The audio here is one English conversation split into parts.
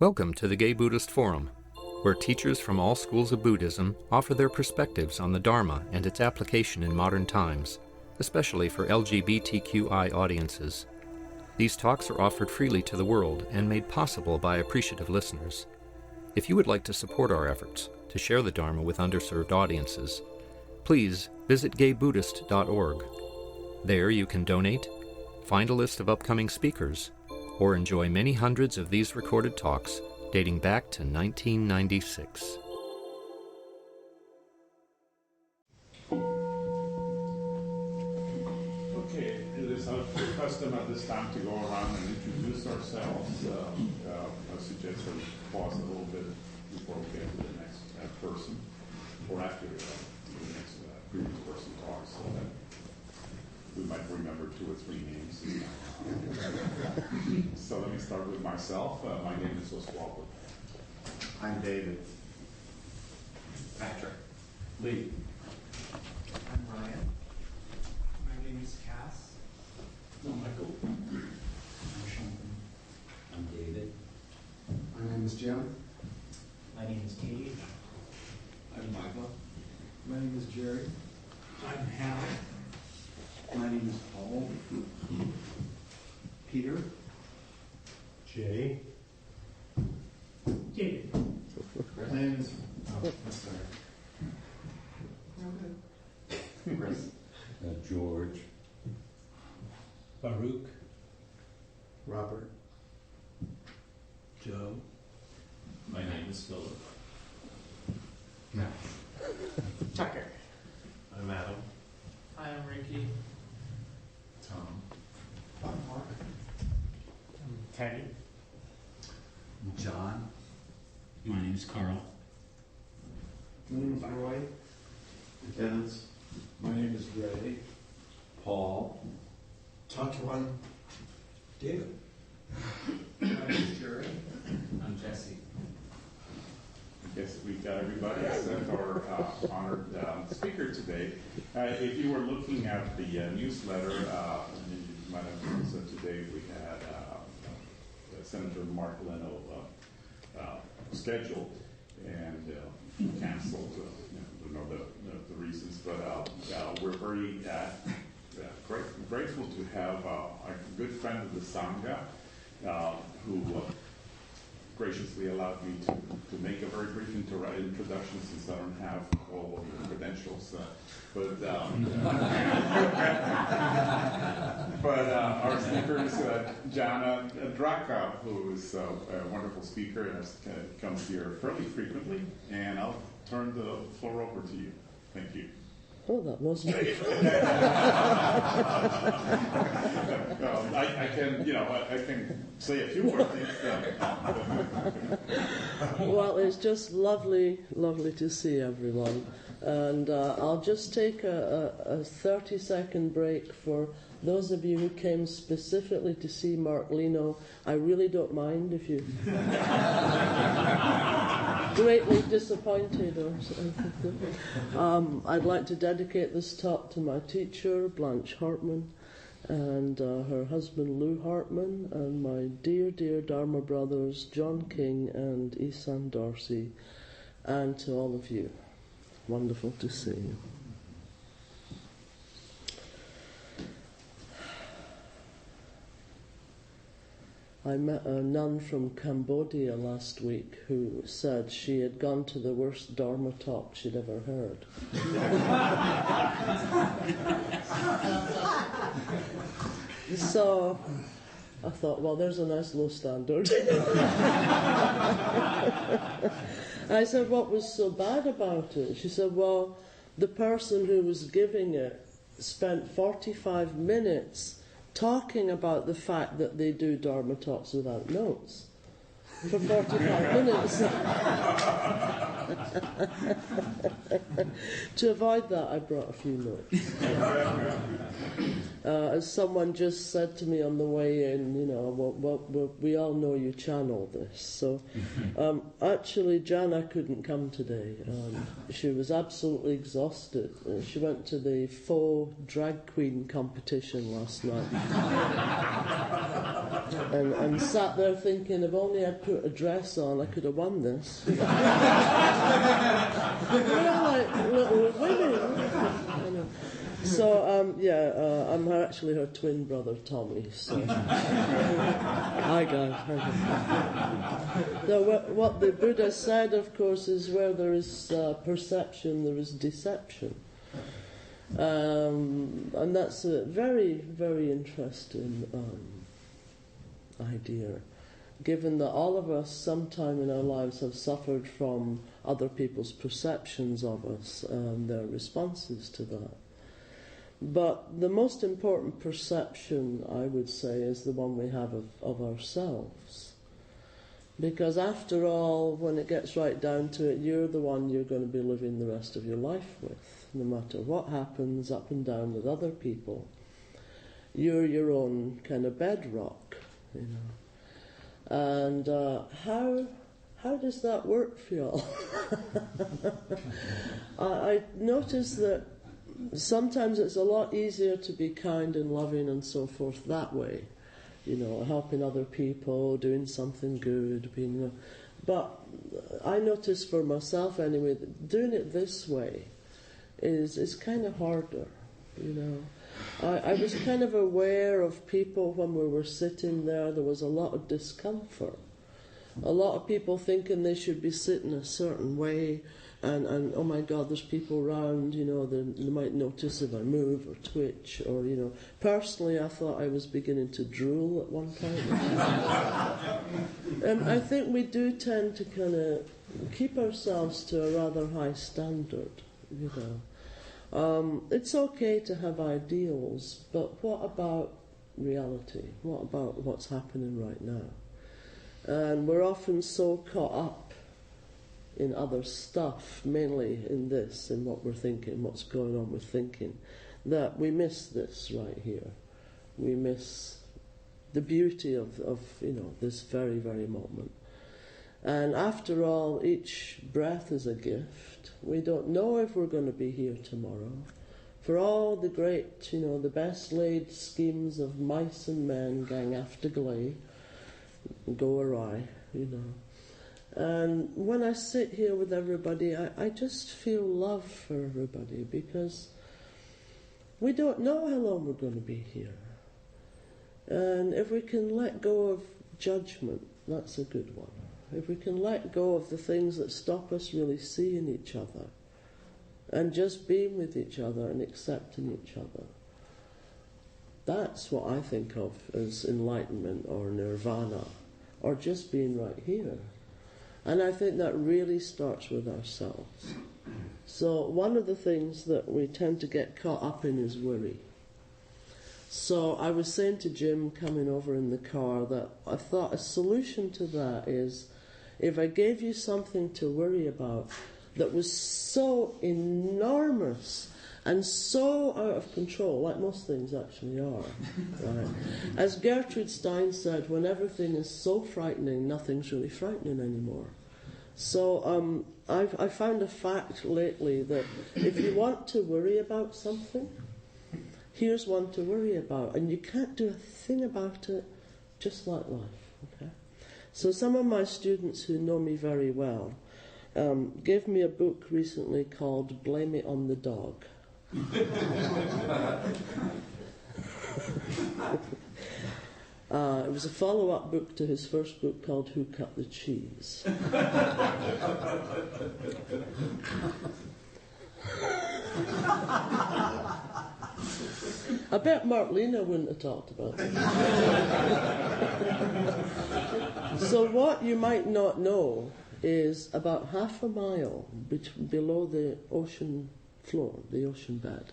Welcome to the Gay Buddhist Forum, where teachers from all schools of Buddhism offer their perspectives on the Dharma and its application in modern times, especially for LGBTQI audiences. These talks are offered freely to the world and made possible by appreciative listeners. If you would like to support our efforts to share the Dharma with underserved audiences, please visit gaybuddhist.org. There you can donate, find a list of upcoming speakers, or enjoy many hundreds of these recorded talks dating back to 1996. Okay, it is our custom at this time to go around and introduce ourselves. I suggest we pause a little bit before we get to the next person, or after the next previous person talks, so that we might remember 2 or 3 names. So let me start with myself. My name is Oswaldo. I'm David. Patrick. Lee. I'm Ryan. My name is Cass. I'm Michael. I'm Sean. I'm David. My name is Jim. My name is Gage. I'm Michael. My name is Jerry. I'm Hal. My name is Paul. Peter. Jay. David. My name is. I'm sorry. Chris. George. Baruch. Robert. Joe. My name is Philip. Tucker. I'm Adam. Hi, I'm Ricky. Tom. I'm Mark. I'm Teddy. John. My name is Carl. My name is Roy. Dennis. My name is Ray. Paul. Tatuan. David. My name is Jerry. I'm Jesse. I guess we've got everybody except our honored speaker today. If you were looking at the newsletter, you might have noticed that today we had Senator Mark Leno scheduled and canceled. I don't know the reasons, but we're very grateful to have a good friend of the Sangha who graciously allowed me to make a very brief introduction since I don't have all of the credentials. But our speaker is Jana Drakka, who is a wonderful speaker and comes here fairly frequently. And I'll turn the floor over to you. Thank you. Oh, that was very I can say a few more things. Well, it's just lovely to see everyone. And I'll just take a 30-second break for those of you who came specifically to see Mark Leno. I really don't mind if you greatly disappointed or something. I'd like to dedicate this talk to my teacher, Blanche Hartman, and her husband, Lou Hartman, and my dear Dharma brothers, John King and Isan Darcy, and to all of you. Wonderful to see you. I met a nun from Cambodia last week who said she had gone to the worst Dharma talk she'd ever heard. So I thought, well, there's a nice low standard. I said, what was so bad about it? She said, well, the person who was giving it spent 45 minutes talking about the fact that they do Dharma talks without notes for 45 minutes. To avoid that, I brought a few notes. As someone just said to me on the way in, we all know you channel this. So, actually, Jana couldn't come today. She was absolutely exhausted. She went to the faux drag queen competition last night. and sat there thinking, if only I'd put a dress on, I could have won this. We're all like little women. I know. So, I'm actually her twin brother, Tommy. So. Hi, guys. What the Buddha said, of course, is where there is perception, there is deception. And that's a very, very interesting idea, given that all of us sometime in our lives have suffered from other people's perceptions of us and their responses to that. But the most important perception, I would say, is the one we have of ourselves. Because after all, when it gets right down to it, you're the one you're going to be living the rest of your life with, no matter what happens up and down with other people. You're your own kind of bedrock, And how does that work for you all? I notice that sometimes it's a lot easier to be kind and loving and so forth that way, helping other people, doing something good, but I notice for myself anyway that doing it this way is kind of harder, I was kind of aware of people when we were sitting there was a lot of discomfort. A lot of people thinking they should be sitting a certain way, and oh my God, there's people around, they might notice if I move or twitch, or, Personally, I thought I was beginning to drool at one point. I think we do tend to kind of keep ourselves to a rather high standard, It's okay to have ideals, but what about reality? What about what's happening right now? And we're often so caught up in other stuff, mainly in what we're thinking, what's going on with thinking, that we miss this right here. We miss the beauty of this very, very moment. And after all, each breath is a gift. We don't know if we're going to be here tomorrow. For all the great, the best laid schemes of mice and men gang after gley, go awry, And when I sit here with everybody, I just feel love for everybody, because we don't know how long we're going to be here. And if we can let go of judgment, that's a good one. If we can let go of the things that stop us really seeing each other and just being with each other and accepting each other, that's what I think of as enlightenment or nirvana, or just being right here. And I think that really starts with ourselves. So one of the things that we tend to get caught up in is worry. So I was saying to Jim coming over in the car that I thought a solution to that is, if I gave you something to worry about that was so enormous and so out of control, like most things actually are, right? As Gertrude Stein said, when everything is so frightening, nothing's really frightening anymore. So I found a fact lately that if you want to worry about something, here's one to worry about, and you can't do a thing about it, just like life, okay? So some of my students who know me very well gave me a book recently called Blame It on the Dog. It was a follow-up book to his first book called Who Cut the Cheese? I bet Mark Lena wouldn't have talked about it. So what you might not know is about half a mile below the ocean floor, the ocean bed,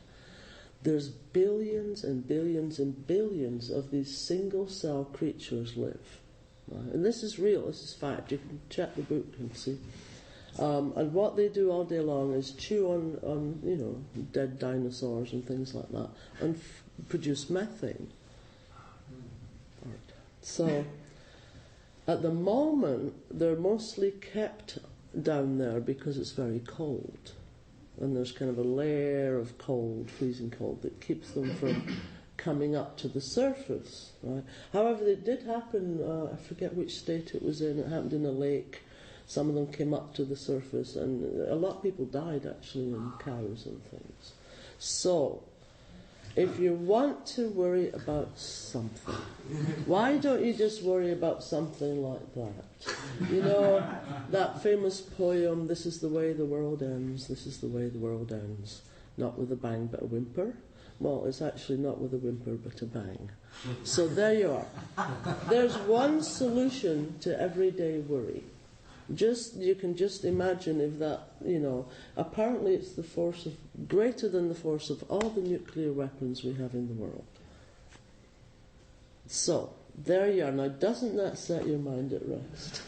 there's billions and billions and billions of these single-cell creatures live. Right? And this is real, this is fact. You can check the book and see. And what they do all day long is chew on dead dinosaurs and things like that, and produce methane. So, at the moment, they're mostly kept down there because it's very cold. And there's kind of a layer of cold, freezing cold, that keeps them from coming up to the surface. Right? However, it did happen, I forget which state it was in, it happened in a lake. Some of them came up to the surface, and a lot of people died actually, and cows and things. So, if you want to worry about something, why don't you just worry about something like that? You know, that famous poem, "This is the way the world ends, this is the way the world ends, not with a bang but a whimper." Well, it's actually not with a whimper but a bang. So there you are. There's one solution to everyday worry. You can just imagine if that, apparently it's the force of, greater than the force of all the nuclear weapons we have in the world. So, there you are. Now, doesn't that set your mind at rest?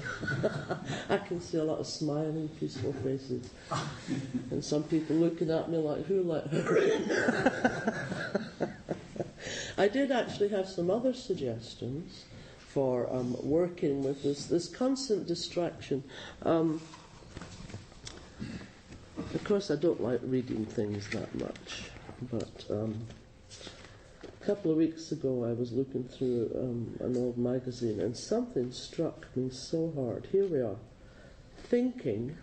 I can see a lot of smiling, peaceful faces. And some people looking at me like, who let her in? I did actually have some other suggestions for working with this constant distraction. Of course, I don't like reading things that much, but a couple of weeks ago I was looking through an old magazine, and something struck me so hard. Here we are. Thinking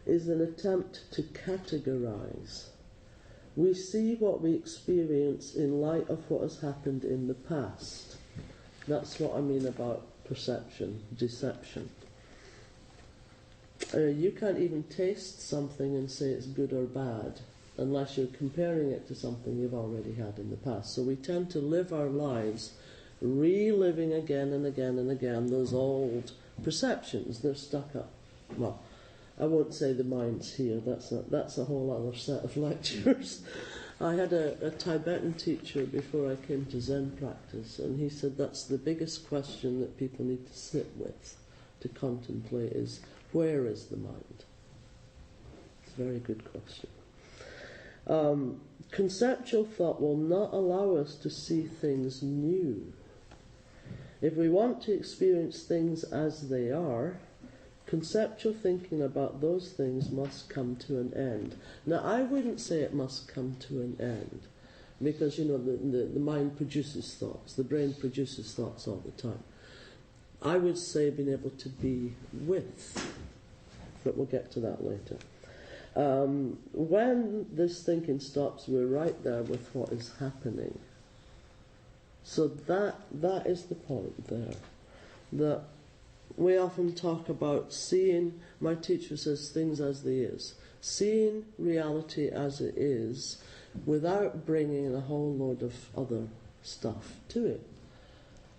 is an attempt to categorize. We see what we experience in light of what has happened in the past. That's what I mean about perception, deception. You can't even taste something and say it's good or bad unless you're comparing it to something you've already had in the past. So we tend to live our lives reliving again and again and again those old perceptions. They're stuck up. Well, I won't say the mind's here. That's a whole other set of lectures. I had a Tibetan teacher before I came to Zen practice, and he said that's the biggest question that people need to sit with, to contemplate, is where is the mind? It's a very good question. Conceptual thought will not allow us to see things new. If we want to experience things as they are, conceptual thinking about those things must come to an end. Now, I wouldn't say it must come to an end, because, the mind produces thoughts, the brain produces thoughts all the time. I would say being able to be with, but we'll get to that later. When this thinking stops, we're right there with what is happening. So that is the point there. That we often talk about seeing, my teacher says, things as they is. Seeing reality as it is without bringing a whole load of other stuff to it.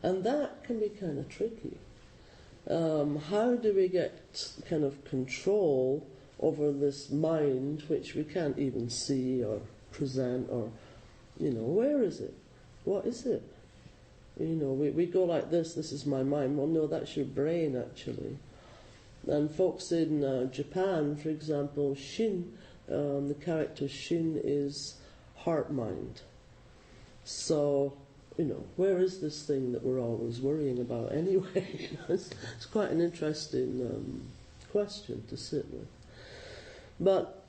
And that can be kind of tricky. How do we get kind of control over this mind which we can't even see or present, or, where is it? What is it? We go like this is my mind. Well, no, that's your brain, actually. And folks in Japan, for example, Shin, the character Shin is heart-mind. So, where is this thing that we're always worrying about anyway? It's quite an interesting question to sit with. But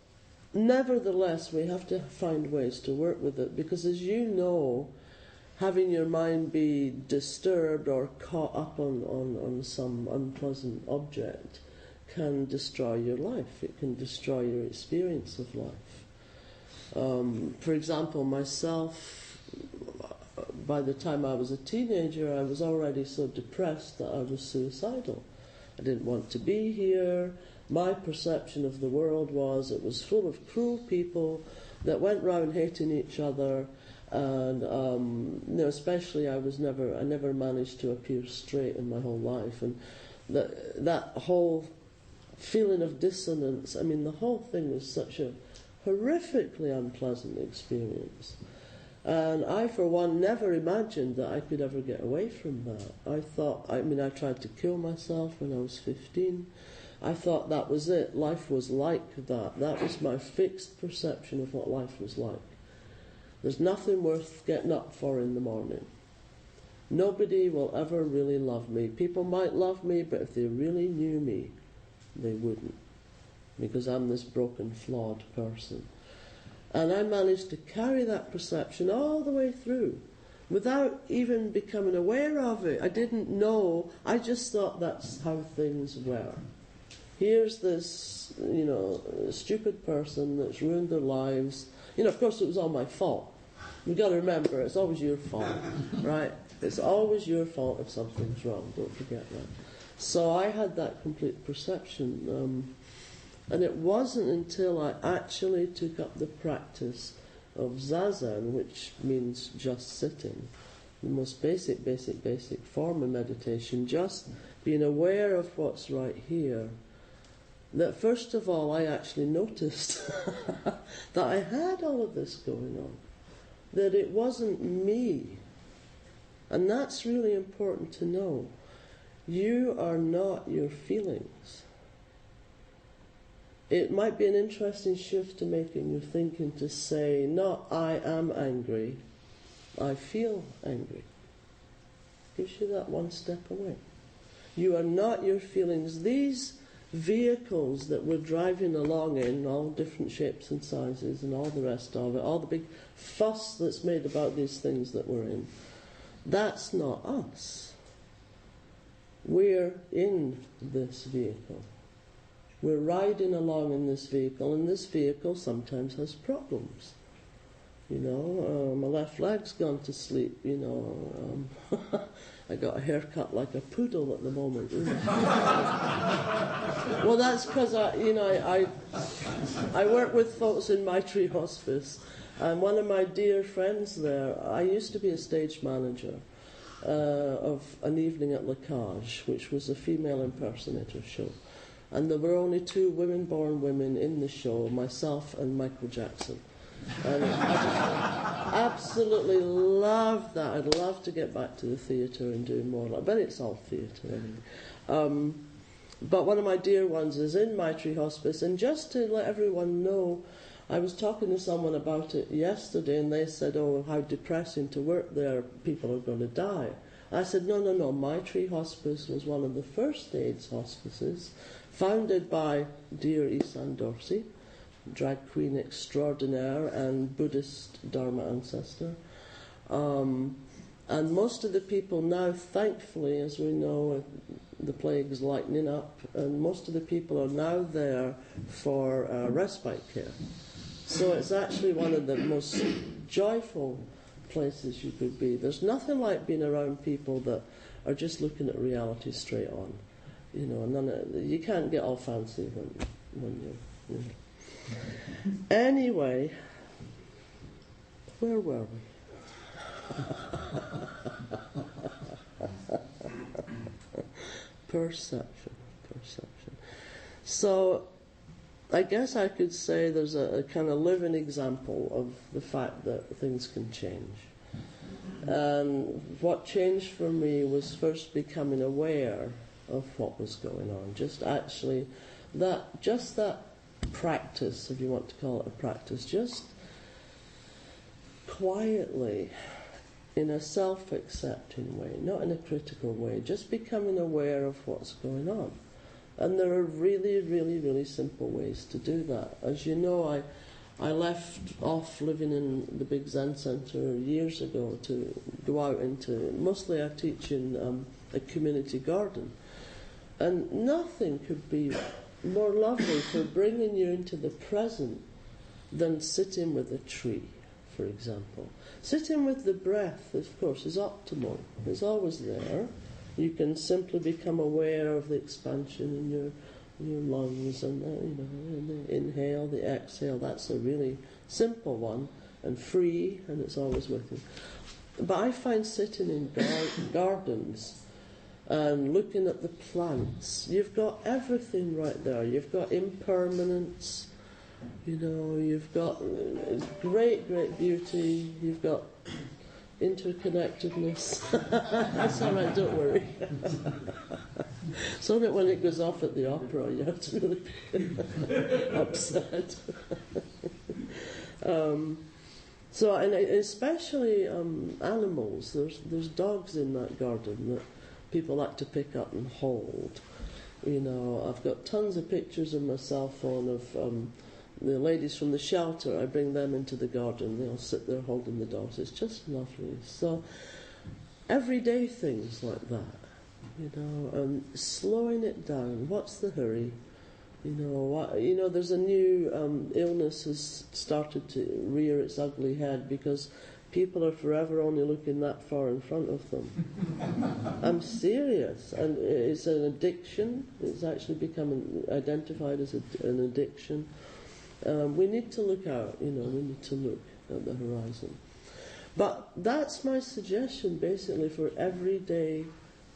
nevertheless, we have to find ways to work with it, because as you know, having your mind be disturbed or caught up on some unpleasant object can destroy your life. It can destroy your experience of life. For example, myself, by the time I was a teenager, I was already so depressed that I was suicidal. I didn't want to be here. My perception of the world was it was full of cruel people that went round hating each other. And especially I never managed to appear straight in my whole life, and that whole feeling of dissonance. The whole thing was such a horrifically unpleasant experience. And I, for one, never imagined that I could ever get away from that. I tried to kill myself when I was 15. I thought that was it. Life was like that. That was my fixed perception of what life was like. There's nothing worth getting up for in the morning. Nobody will ever really love me. People might love me, but if they really knew me, they wouldn't. Because I'm this broken, flawed person. And I managed to carry that perception all the way through without even becoming aware of it. I didn't know. I just thought that's how things were. Here's this, stupid person that's ruined their lives. Of course it was all my fault. You've got to remember, it's always your fault, right? It's always your fault if something's wrong. Don't forget that. So I had that complete perception. And it wasn't until I actually took up the practice of zazen, which means just sitting, the most basic form of meditation, just being aware of what's right here, that first of all I actually noticed that I had all of this going on, that it wasn't me. And that's really important to know. You are not your feelings. It might be an interesting shift to make in your thinking to say, not I am angry, I feel angry. Gives you that one step away. You are not your feelings. These vehicles that we're driving along in, all different shapes and sizes and all the rest of it, all the big fuss that's made about these things that we're in, that's not us. We're in this vehicle. We're riding along in this vehicle, and this vehicle sometimes has problems. My left leg's gone to sleep, I got a haircut like a poodle at the moment. Well, that's because I work with folks in Maitri Hospice, and one of my dear friends there, I used to be a stage manager of an evening at La Cage, which was a female impersonator show. And there were only 2 women-born women in the show, myself and Michael Jackson. And I just absolutely loved that. I'd love to get back to the theatre and do more. But it's all theatre anyway. But one of my dear ones is in Maitri Hospice. And just to let everyone know, I was talking to someone about it yesterday, and they said, oh, how depressing to work there. People are going to die. I said, no. Maitri Hospice was one of the first AIDS hospices, founded by dear Isan Dorsey, drag queen extraordinaire and Buddhist Dharma ancestor. And most of the people now, thankfully, as we know, the plague's lightening up, and most of the people are now there for respite care. So it's actually one of the most joyful places you could be. There's nothing like being around people that are just looking at reality straight on. You can't get all fancy when you. Anyway, where were we? Perception. So, I guess I could say there's a kind of living example of the fact that things can change. And what changed for me was first becoming aware of what was going on. Just that practice, if you want to call it a practice, just quietly, in a self-accepting way, not in a critical way, just becoming aware of what's going on. And there are really, really, really simple ways to do that. As you know, I left off living in the big Zen Center years ago to go out into, mostly I teach in a community garden. And nothing could be more lovely for bringing you into the present than sitting with a tree, for example. Sitting with the breath, of course, is optimal. It's always there. You can simply become aware of the expansion in your lungs and the inhale, the exhale. That's a really simple one and free, and it's always with you. But I find sitting in gardens and looking at the plants, you've got everything right there. You've got impermanence, You know, you've got great, great beauty, you've got interconnectedness. That's all right, don't worry. So that when it goes off at the opera, you have to really be upset. So, and especially animals. There's dogs in that garden that people like to pick up and hold. You know, I've got tons of pictures on my cell phone of the ladies from the shelter. I bring them into the garden. They'll sit there holding the dogs. It's just lovely. So, everyday things like that. You know, and slowing it down. What's the hurry? You know, there's a new illness has started to rear its ugly head because people are forever only looking that far in front of them. I'm serious, and it's an addiction. It's actually become identified as an addiction. We need to look out. You know, we need to look at the horizon. But that's my suggestion, basically, for everyday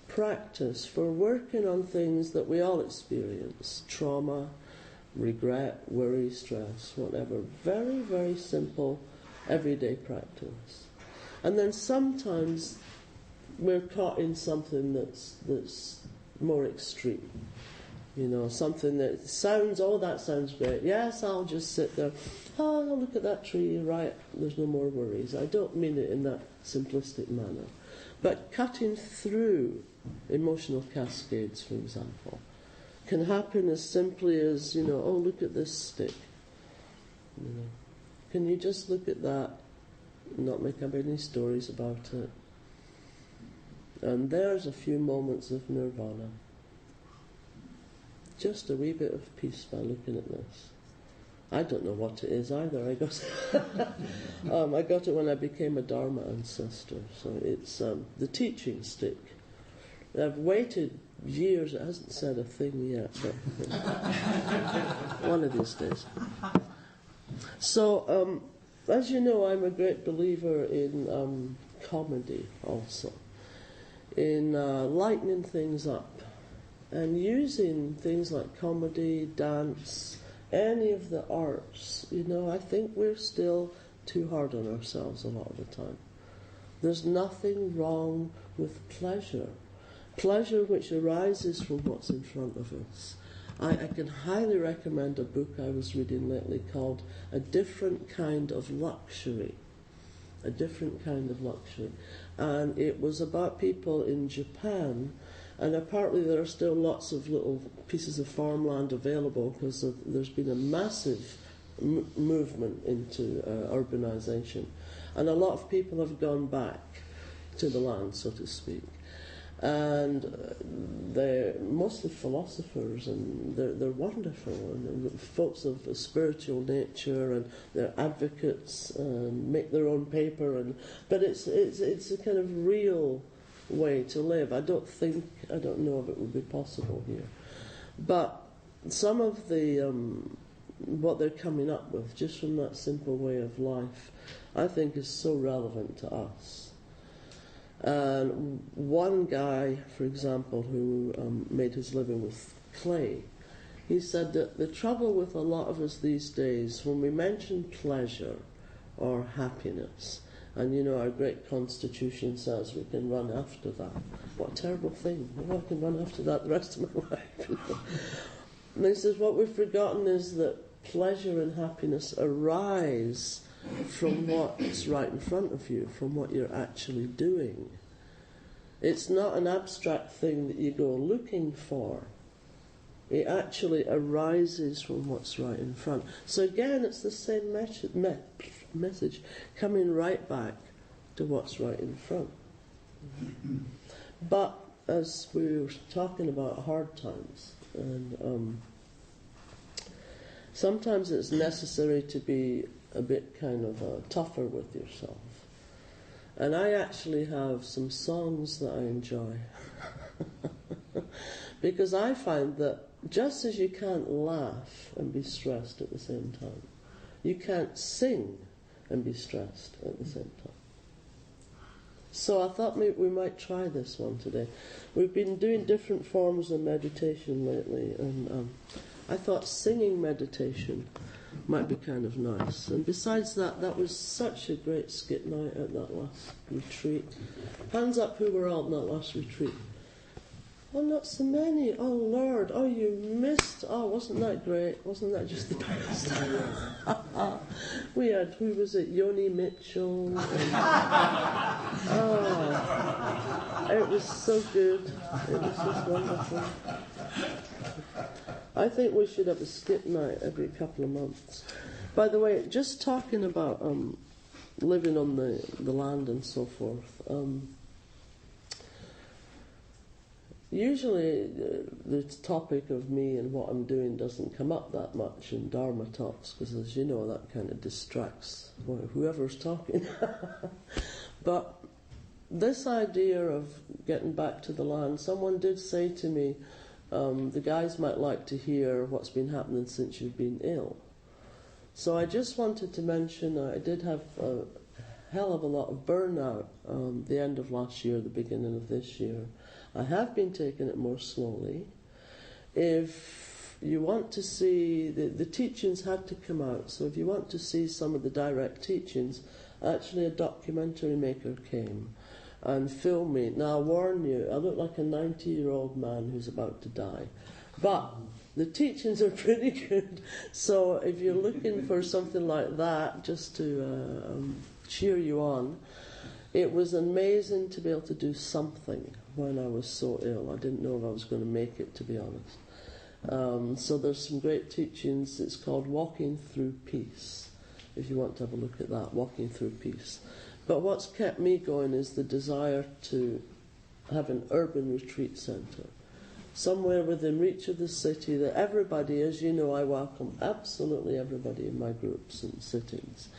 practice, for working on things that we all experience: trauma, regret, worry, stress, whatever. Very, very simple everyday practice. And then sometimes we're caught in something that's more extreme. You know, something that sounds, oh, that sounds great. Yes, I'll just sit there. Oh, look at that tree, right, there's no more worries. I don't mean it in that simplistic manner. But cutting through emotional cascades, for example, can happen as simply as, you know, oh, look at this stick. You know, can you just look at that, not make up any stories about it? And there's a few moments of nirvana. Just a wee bit of peace by looking at this. I don't know what it is either. I got it when I became a Dharma ancestor. So it's the teaching stick. I've waited years. It hasn't said a thing yet, but one of these days. So, as you know, I'm a great believer in comedy also, in lightening things up and using things like comedy, dance, any of the arts. You know, I think we're still too hard on ourselves a lot of the time. There's nothing wrong with pleasure. Pleasure which arises from what's in front of us. I can highly recommend a book I was reading lately called A Different Kind of Luxury. A Different Kind of Luxury. And it was about people in Japan, and apparently there are still lots of little pieces of farmland available because there's been a massive movement into urbanization. And a lot of people have gone back to the land, so to speak. And they're mostly philosophers, and they're wonderful, and folks of a spiritual nature, and they're advocates and make their own paper. But it's a kind of real way to live. I don't know if it would be possible here, but some of the what they're coming up with, just from that simple way of life, I think is so relevant to us. And one guy, for example, who made his living with clay, he said that the trouble with a lot of us these days, when we mention pleasure or happiness, and you know our great constitution says we can run after that. What a terrible thing. Well, I can run after that the rest of my life. And he says what we've forgotten is that pleasure and happiness arise from what's right in front of you, from what you're actually doing. It's not an abstract thing that you go looking for. It actually arises from what's right in front. So again, it's the same message, coming right back to what's right in front. But as we were talking about hard times, and sometimes it's necessary to be a bit kind of tougher with yourself. And I actually have some songs that I enjoy. Because I find that just as you can't laugh and be stressed at the same time, you can't sing and be stressed at the same time. So I thought maybe we might try this one today. We've been doing different forms of meditation lately, and I thought singing meditation might be kind of nice. And besides that, that was such a great skit night at that last retreat. Hands up who were out on that last retreat. Oh, not so many. Oh, Lord. Oh, you missed. Oh, wasn't that great? Wasn't that just the best? We had, who was it? Yoni Mitchell. Oh, it was so good. It was just wonderful. I think we should have a skip night every couple of months. By the way, just talking about living on the land and so forth, usually the topic of me and what I'm doing doesn't come up that much in Dharma talks, because as you know, that kind of distracts whoever's talking. But this idea of getting back to the land, someone did say to me, the guys might like to hear what's been happening since you've been ill. So I just wanted to mention I did have a hell of a lot of burnout the end of last year, the beginning of this year. I have been taking it more slowly. If you want to see, the teachings had to come out, so if you want to see some of the direct teachings, actually a documentary maker came and filmed me. Now I warn you, I look like a 90-year-old man who's about to die. But the teachings are pretty good, so if you're looking for something like that, just to cheer you on, it was amazing to be able to do something when I was so ill. I didn't know if I was going to make it, to be honest. So there's some great teachings. It's called Walking Through Peace, if you want to have a look at that, Walking Through Peace. But what's kept me going is the desire to have an urban retreat centre, somewhere within reach of the city that everybody, as you know, I welcome absolutely everybody in my groups and sittings.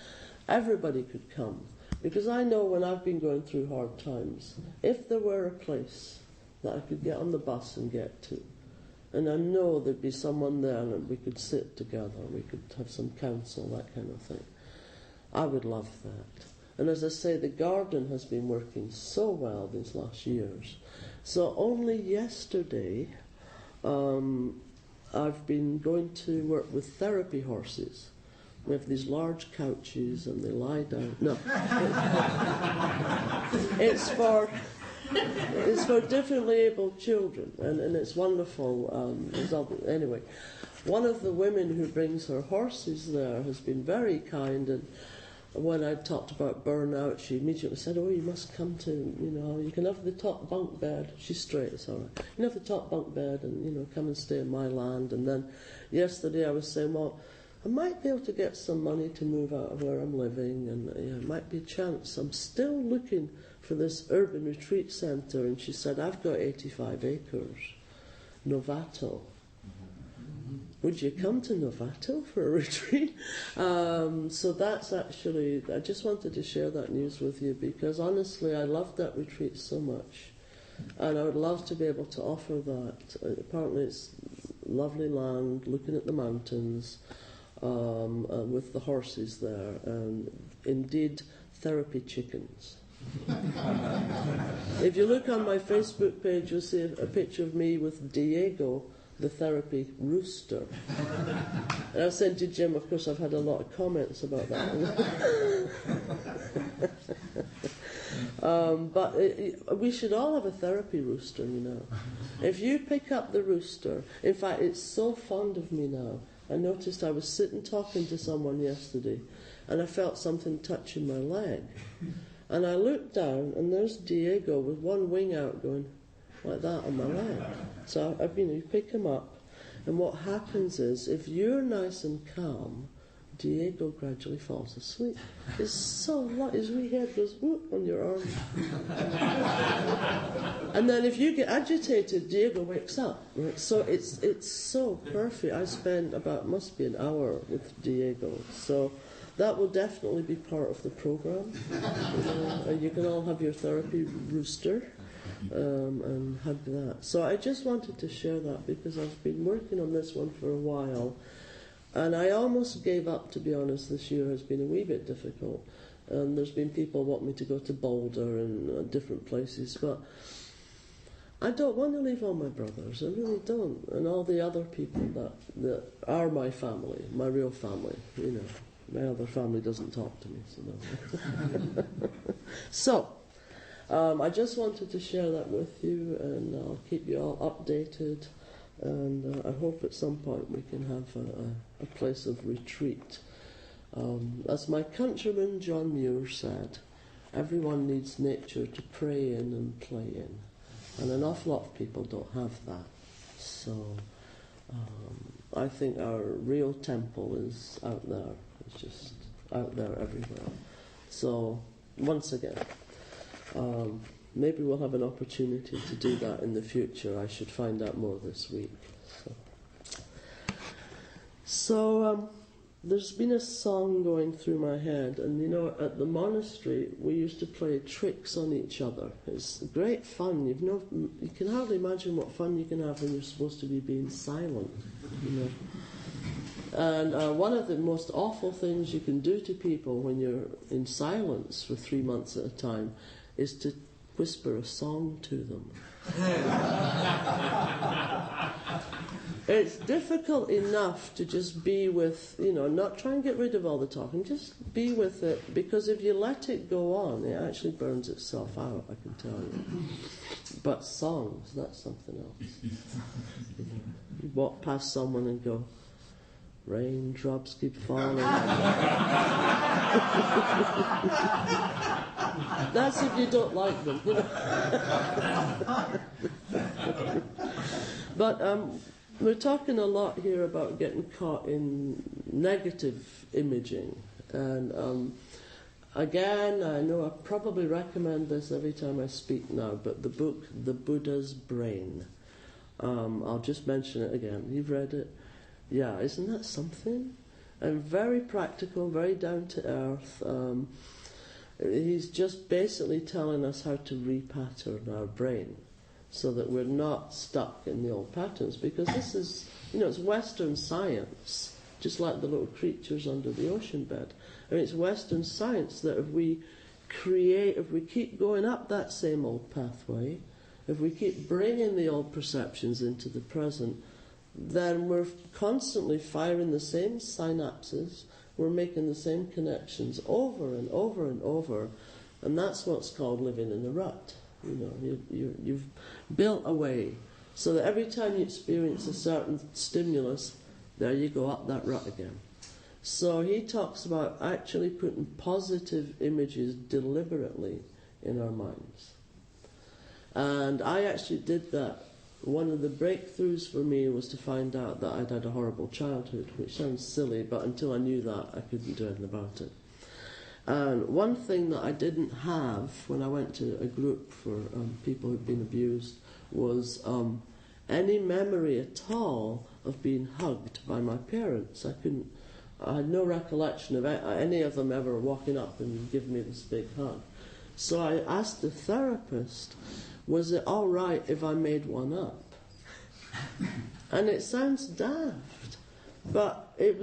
Everybody could come. Because I know when I've been going through hard times, if there were a place that I could get on the bus and get to, and I know there'd be someone there and we could sit together, we could have some counsel, that kind of thing, I would love that. And as I say, the garden has been working so well these last years. So only yesterday, I've been going to work with therapy horses. We have these large couches and they lie down. No. It's for differently abled children, and it's wonderful. Anyway, one of the women who brings her horses there has been very kind, and when I talked about burnout, she immediately said, "Oh, you must come to, you can have the top bunk bed." She's straight, it's all right. You can have the top bunk bed and, come and stay in my land. And then yesterday I was saying, well, I might be able to get some money to move out of where I'm living, and it might be a chance. I'm still looking for this urban retreat centre, and she said, I've got 85 acres, Novato. Would you come to Novato for a retreat? So that's actually, I just wanted to share that news with you, because honestly I loved that retreat so much, and I would love to be able to offer that. Apparently it's lovely land, looking at the mountains, with the horses there, and indeed therapy chickens. If you look on my Facebook page, you'll see a picture of me with Diego, the therapy rooster. And I've said to Jim, of course I've had a lot of comments about that. But we should all have a therapy rooster, If you pick up the rooster, in fact it's so fond of me now, I noticed I was sitting talking to someone yesterday and I felt something touching my leg. And I looked down and there's Diego with one wing out going like that on my leg. So, you pick him up, and what happens is, if you're nice and calm, Diego gradually falls asleep. It's so light, his wee head goes whoop on your arm. And then if you get agitated, Diego wakes up. Right? So it's so perfect. I spent must be an hour with Diego. So that will definitely be part of the program. You can all have your therapy rooster. And have that. So I just wanted to share that because I've been working on this one for a while, and I almost gave up, to be honest. This year has been a wee bit difficult, and there's been people want me to go to Boulder and different places, but I don't want to leave all my brothers, I really don't, and all the other people that are my family, my real family, you know. My other family doesn't talk to me, so no. So, I just wanted to share that with you, and I'll keep you all updated, and I hope at some point we can have a place of retreat. As my countryman John Muir said, everyone needs nature to pray in and play in, and an awful lot of people don't have that. So I think our real temple is out there. It's just out there everywhere. So once again, maybe we'll have an opportunity to do that in the future. I should find out more this week. So there's been a song going through my head, and you know, at the monastery we used to play tricks on each other. It's great fun. You can hardly imagine what fun you can have when you're supposed to be being silent, you know. And one of the most awful things you can do to people when you're in silence for 3 months at a time is to whisper a song to them. It's difficult enough to just be with, you know, not try and get rid of all the talking, just be with it, because if you let it go on, it actually burns itself out, I can tell you. But songs, that's something else. You walk past someone and go, raindrops keep falling. That's if you don't like them, you know. But we're talking a lot here about getting caught in negative imaging. And again, I know I probably recommend this every time I speak now, but the book, The Buddha's Brain. I'll just mention it again. You've read it? Yeah, isn't that something? And very practical, very down to earth. He's just basically telling us how to repattern our brain so that we're not stuck in the old patterns, because this is, you know, it's Western science, just like the little creatures under the ocean bed. I mean, it's Western science that if we keep going up that same old pathway, if we keep bringing the old perceptions into the present, then we're constantly firing the same synapses, we're making the same connections over and over and over, and that's what's called living in a rut. You know, you've built a way so that every time you experience a certain stimulus, there you go up that rut again. So he talks about actually putting positive images deliberately in our minds. And I actually did that. One of the breakthroughs for me was to find out that I'd had a horrible childhood, which sounds silly, but until I knew that, I couldn't do anything about it. And one thing that I didn't have when I went to a group for people who'd been abused was any memory at all of being hugged by my parents. I had no recollection of any of them ever walking up and giving me this big hug. So I asked the therapist, was it all right if I made one up? And it sounds daft, but it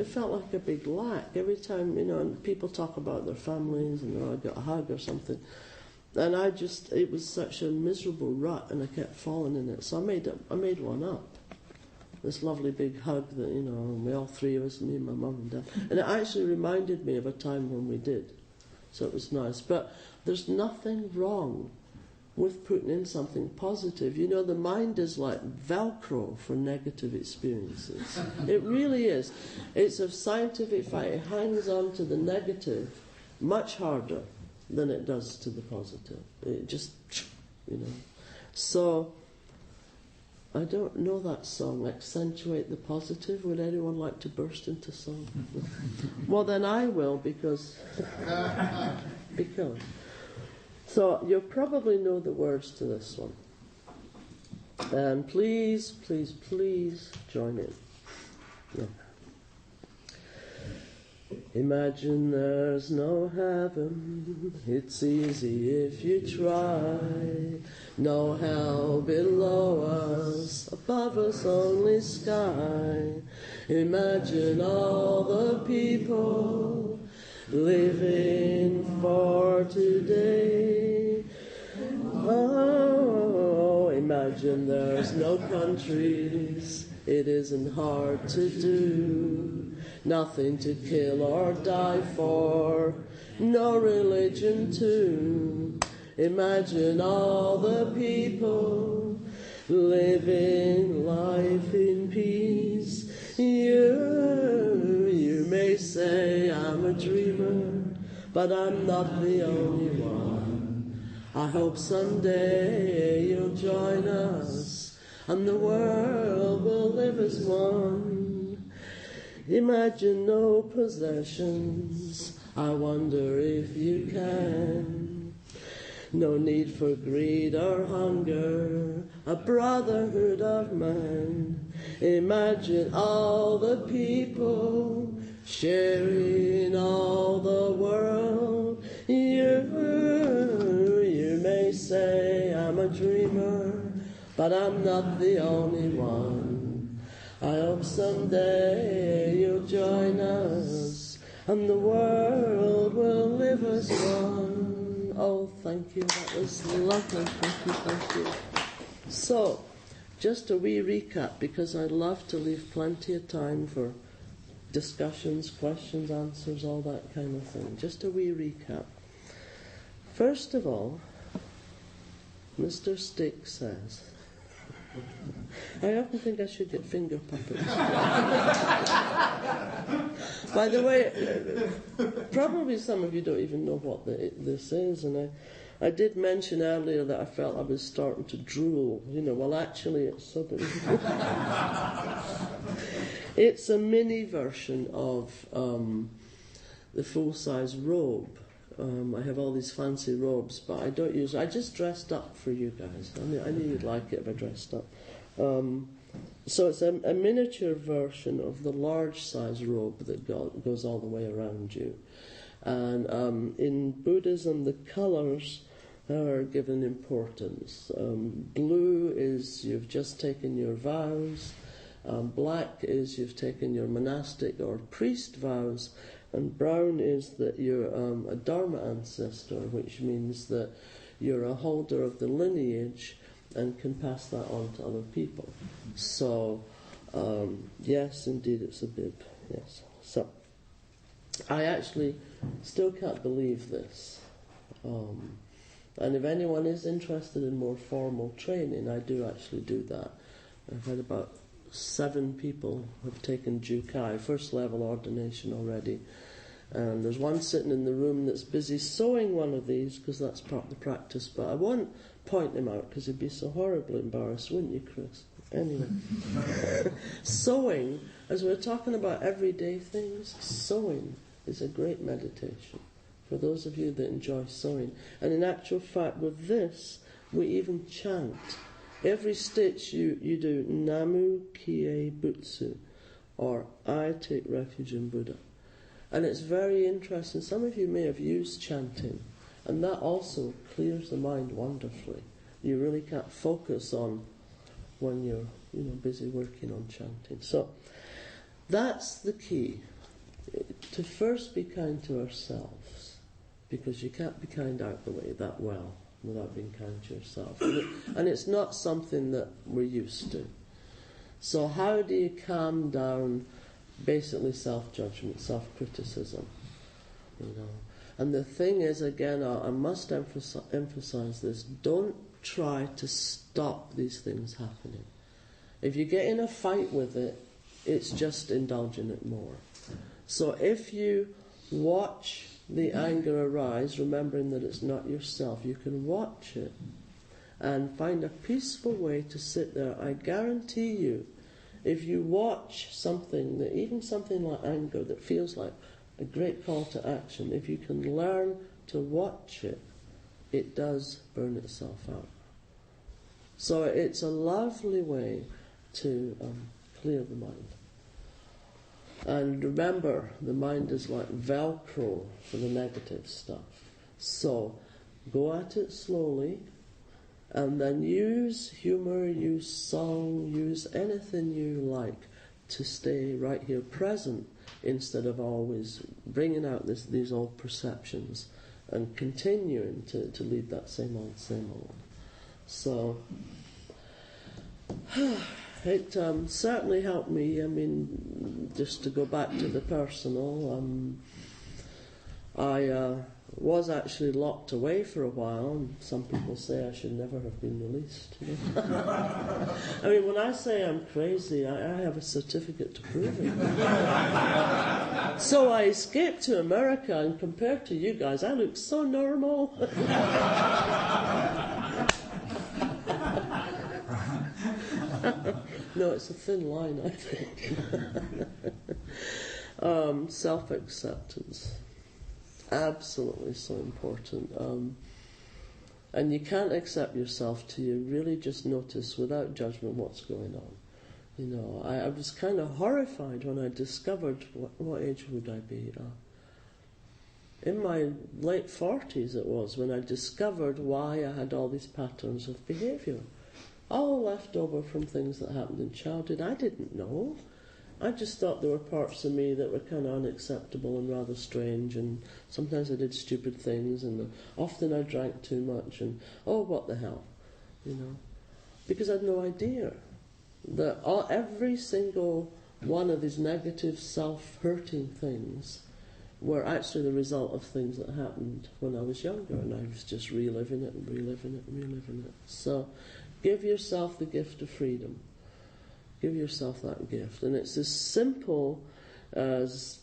felt like a big lack. Every time, you know, and people talk about their families and I got a hug or something, and it was such a miserable rut, and I kept falling in it. So I made one up. This lovely big hug that, you know, we all three of us, me and my mum and dad, and it actually reminded me of a time when we did. So it was nice. But there's nothing wrong with putting in something positive. You know, the mind is like Velcro for negative experiences. It really is. It's a scientific fact. It hangs on to the negative much harder than it does to the positive. It just, you know. So, I don't know that song, Accentuate the Positive. Would anyone like to burst into song? Well, then I will, because... So you'll probably know the words to this one. And please, please, please join in. Yeah. Imagine there's no heaven, it's easy if you try. No hell below us, above us only sky. Imagine all the people living for today. Oh, Imagine there's no countries, it isn't hard to do. Nothing to kill or die for, no religion too. Imagine all the people living life in peace. You may say I'm a dreamer, but I'm not the only one. I hope someday you'll join us, and the world will live as one. Imagine no possessions, I wonder if you can. No need for greed or hunger, a brotherhood of man. Imagine all the people sharing all the world. You may say I'm a dreamer, but I'm not the only one. I hope someday you'll join us, and the world will live as one. Oh, thank you. That was lovely. Thank you. So, just a wee recap, because I love to leave plenty of time for discussions, questions, answers, all that kind of thing. Just a wee recap. First of all, Mr. Stick says, I often think I should get finger puppets. By the way, probably some of you don't even know what this is, and I did mention earlier that I felt I was starting to drool. Well, actually, it's sort of it's a mini version of the full-size robe. I have all these fancy robes, but I don't use it. I just dressed up for you guys. I knew you'd like it if I dressed up. So it's a miniature version of the large-size robe that goes all the way around you. And in Buddhism, the colours are given importance. Blue is you've just taken your vows. Black is you've taken your monastic or priest vows. And brown is that you're a Dharma ancestor, which means that you're a holder of the lineage and can pass that on to other people. So, yes, indeed, it's a bib. Yes. So, I actually still can't believe this. And if anyone is interested in more formal training, I do actually do that. I've had about 7 people have taken Jukai, first level ordination already. And there's one sitting in the room that's busy sewing one of these, because that's part of the practice. But I won't point him out, because he'd be so horribly embarrassed, wouldn't you, Chris? Anyway. Sewing, as we're talking about everyday things, sewing is a great meditation for those of you that enjoy sewing. And in actual fact, with this, we even chant. Every stitch you do Namu Kie Butsu, or I take refuge in Buddha. And it's very interesting. Some of you may have used chanting, and that also clears the mind wonderfully. You really can't focus on when you're busy working on chanting. So that's the key, to first be kind to ourselves, because you can't be kind out the way that well without being kind to yourself. And it's not something that we're used to. So how do you calm down basically self-judgment, self-criticism? And the thing is, again, I must emphasize this, don't try to stop these things happening. If you get in a fight with it, it's just indulging it more. So if you watch the anger arise, remembering that it's not yourself, you can watch it and find a peaceful way to sit there. I guarantee you, if you watch something, that even something like anger that feels like a great call to action, if you can learn to watch it, it does burn itself out. So it's a lovely way to clear the mind. And remember, the mind is like Velcro for the negative stuff. So go at it slowly, and then use humour, use song, use anything you like to stay right here present, instead of always bringing out these old perceptions and continuing to lead that same old. So It certainly helped me. I mean, just to go back to the personal, I was actually locked away for a while, and some people say I should never have been released. You know? I mean, when I say I'm crazy, I have a certificate to prove it. So I escaped to America, and compared to you guys, I look so normal. No, it's a thin line, I think. Self-acceptance. Absolutely so important. And you can't accept yourself till you really just notice without judgment what's going on. You know, I was kind of horrified when I discovered, what age would I be? In my late 40s it was, when I discovered why I had all these patterns of behaviour. All left over from things that happened in childhood. I didn't know. I just thought there were parts of me that were kind of unacceptable and rather strange, and sometimes I did stupid things, and often I drank too much, and what the hell, you know. Because I had no idea that every single one of these negative self-hurting things were actually the result of things that happened when I was younger, and I was just reliving it and reliving it and reliving it. So give yourself the gift of freedom. Give yourself that gift. And it's as simple as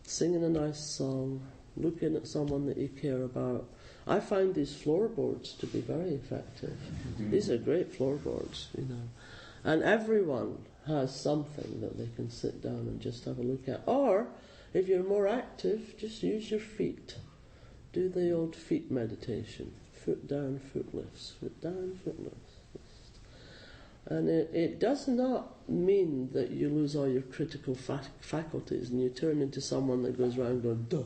singing a nice song, looking at someone that you care about. I find these floorboards to be very effective. Mm-hmm. These are great floorboards, you know. And everyone has something that they can sit down and just have a look at. Or, if you're more active, just use your feet. Do the old feet meditation. Foot down, foot lifts. Foot down, foot lifts. And it does not mean that you lose all your critical faculties and you turn into someone that goes around going, duh,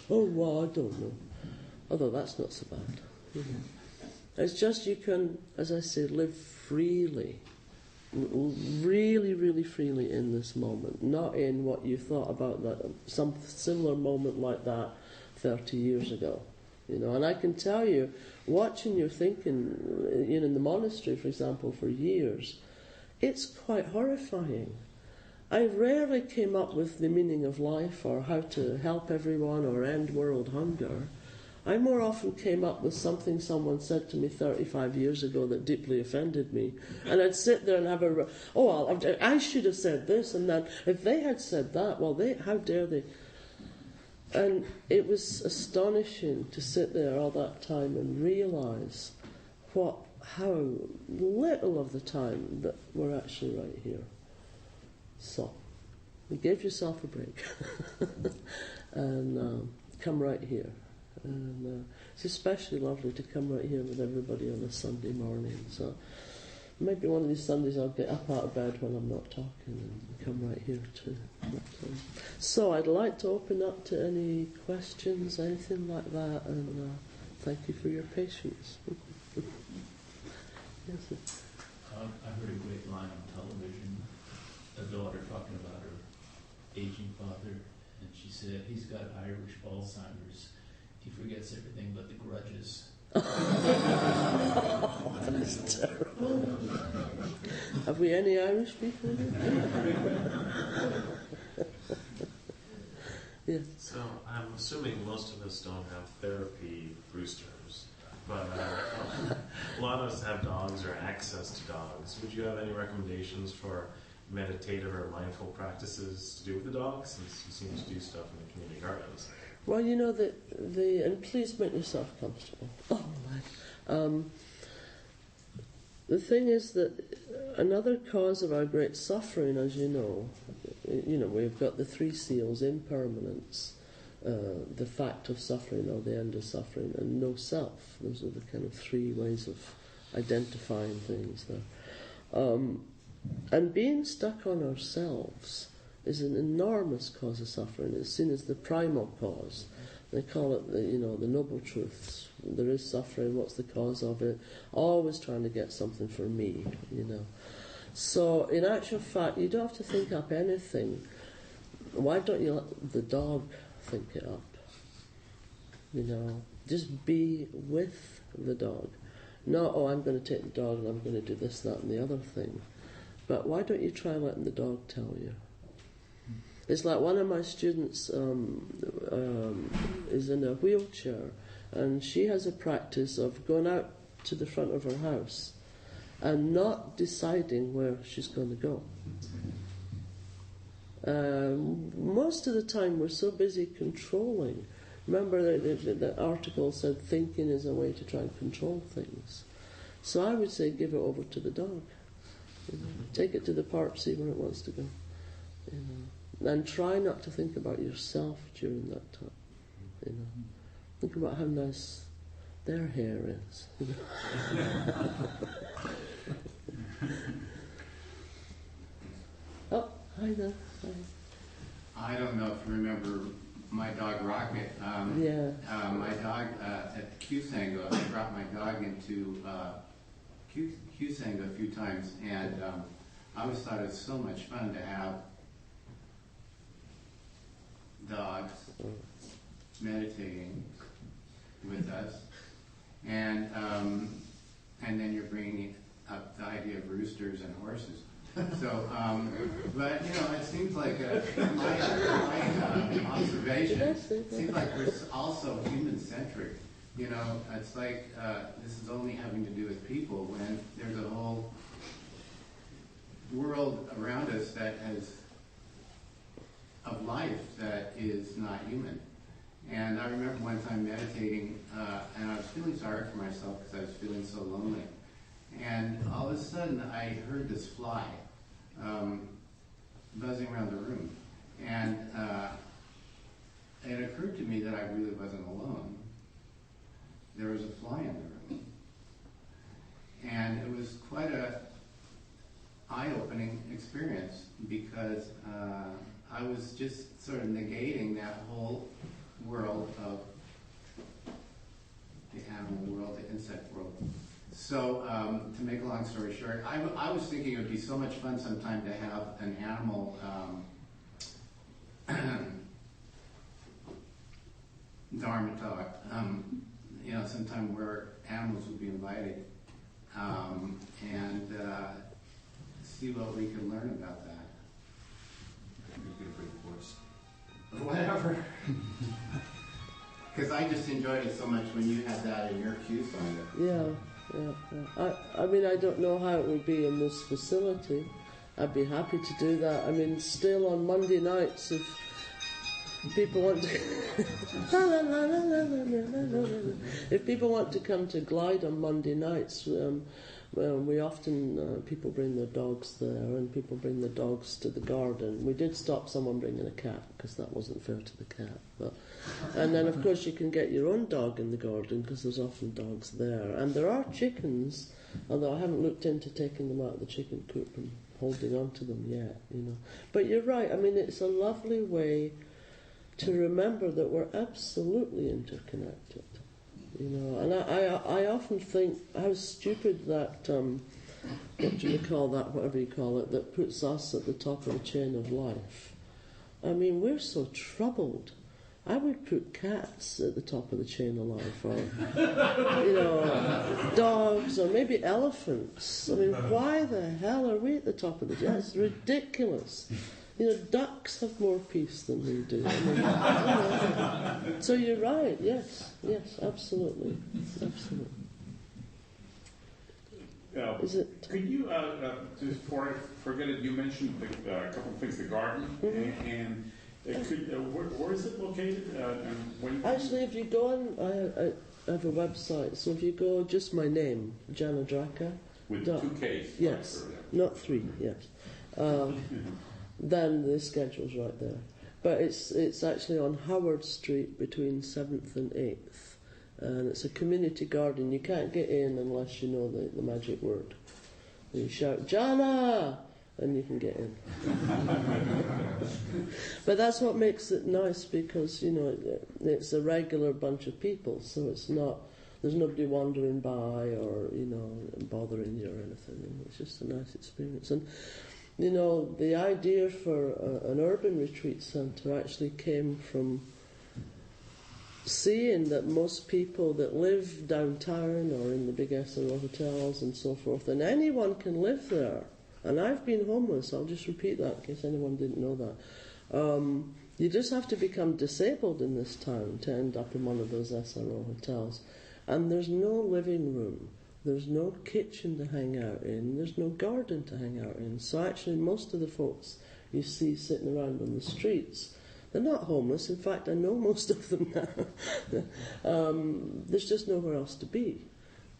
oh, well, I don't know. Although that's not so bad. You know. It's just you can, as I say, live freely. Really, really freely in this moment. Not in what you thought about that, some similar moment like that 30 years ago. You know, and I can tell you, watching your thinking, you know, in the monastery, for example, for years, it's quite horrifying. I rarely came up with the meaning of life or how to help everyone or end world hunger. I more often came up with something someone said to me 35 years ago that deeply offended me, and I'd sit there and have I should have said this, and then if they had said that, well, how dare they? And it was astonishing to sit there all that time and realise how little of the time that we're actually right here. So, give yourself a break and come right here. And it's especially lovely to come right here with everybody on a Sunday morning. So maybe one of these Sundays I'll get up out of bed when I'm not talking and come right here too. So I'd like to open up to any questions, anything like that, and thank you for your patience. Yes, sir. I heard a great line on television, a daughter talking about her aging father, and she said, he's got Irish Alzheimer's. He forgets everything but the grudges. That's terrible. Have we any Irish people here? Yes. So I'm assuming most of us don't have therapy boosters, but a lot of us have dogs or access to dogs. Would you have any recommendations for meditative or mindful practices to do with the dogs, since you seem to do stuff in the community gardens? Well, you know, and please make yourself comfortable. Oh, my. The thing is that another cause of our great suffering, as you know, we've got the three seals: impermanence, the fact of suffering or the end of suffering, and no self. Those are the kind of three ways of identifying things there. And being stuck on ourselves is an enormous cause of suffering. It's seen as the primal cause. They call it the noble truths. There is suffering. What's the cause of it? Always trying to get something for me, you know. So in actual fact, you don't have to think up anything. Why don't you let the dog think it up? You know, just be with the dog. Not, oh, I'm going to take the dog and I'm going to do this, that, and the other thing. But why don't you try letting the dog tell you? It's like one of my students is in a wheelchair, and she has a practice of going out to the front of her house and not deciding where she's going to go. Most of the time we're so busy controlling. Remember the article said thinking is a way to try and control things. So I would say give it over to the dog. You know, take it to the park, see where it wants to go. You know, and try not to think about yourself during that time. You know, think about how nice their hair is. You know? Oh, hi there. Hi. I don't know if you remember my dog Rocket. Yeah. My dog at the Q Sangha, I brought my dog into Q Sangha a few times, and I always thought it was so much fun to have dogs meditating with us, and then you're bringing up the idea of roosters and horses. So, but you know, it seems like my observation seems like we're also human-centric. You know, it's like this is only having to do with people when there's a whole world around us that has of life that is not human. And I remember one time meditating, and I was feeling sorry for myself because I was feeling so lonely. And all of a sudden, I heard this fly buzzing around the room. And it occurred to me that I really wasn't alone. There was a fly in the room. And it was quite a eye-opening experience because I was just sort of negating that whole world of the animal world, the insect world. So, to make a long story short, I was thinking it would be so much fun sometime to have an animal Dharma talk, you know, sometime where animals would be invited, and see what we could learn about that. Whatever. Because I just enjoyed it so much when you had that in your Q Sangha. Yeah. I mean, I don't know how it would be in this facility. I'd be happy to do that. I mean, still on Monday nights, if people want to if people want to come to Glide on Monday nights, we often people bring their dogs there, and people bring their dogs to the garden. We did stop someone bringing a cat because that wasn't fair to the cat. And then, of course, you can get your own dog in the garden because there's often dogs there. And there are chickens, although I haven't looked into taking them out of the chicken coop and holding on to them yet, you know. But you're right. I mean, it's a lovely way to remember that we're absolutely interconnected, you know. And I often think how stupid that, what do you call that, whatever you call it, that puts us at the top of the chain of life. I mean, we're so troubled. I would put cats at the top of the chain of life, or, you know, dogs, or maybe elephants. I mean, why the hell are we at the top of the chain? It's ridiculous. You know, ducks have more peace than we do. I mean, you know. So you're right, yes, absolutely. Is it? Could you, just forget it, you mentioned a couple of things, the garden, and where is it located? And when Actually, if you go on, I have a website, so if you go, just my name, Jana Drakka. With 2 Ks? Yes, not 3, yes. Then the schedule's right there. But it's actually on Howard Street between 7th and 8th. And it's a community garden. You can't get in unless you know the magic word. And you shout, Jana! And you can get in. But that's what makes it nice because, you know, it's a regular bunch of people. So it's not, there's nobody wandering by or, you know, bothering you or anything. It's just a nice experience. And, you know, the idea for an urban retreat centre actually came from seeing that most people that live downtown or in the big SRO hotels and so forth, and anyone can live there. And I've been homeless, I'll just repeat that in case anyone didn't know that. You just have to become disabled in this town to end up in one of those SRO hotels. And there's no living room, there's no kitchen to hang out in, there's no garden to hang out in. So actually most of the folks you see sitting around on the streets, they're not homeless. In fact, I know most of them now. There's just nowhere else to be.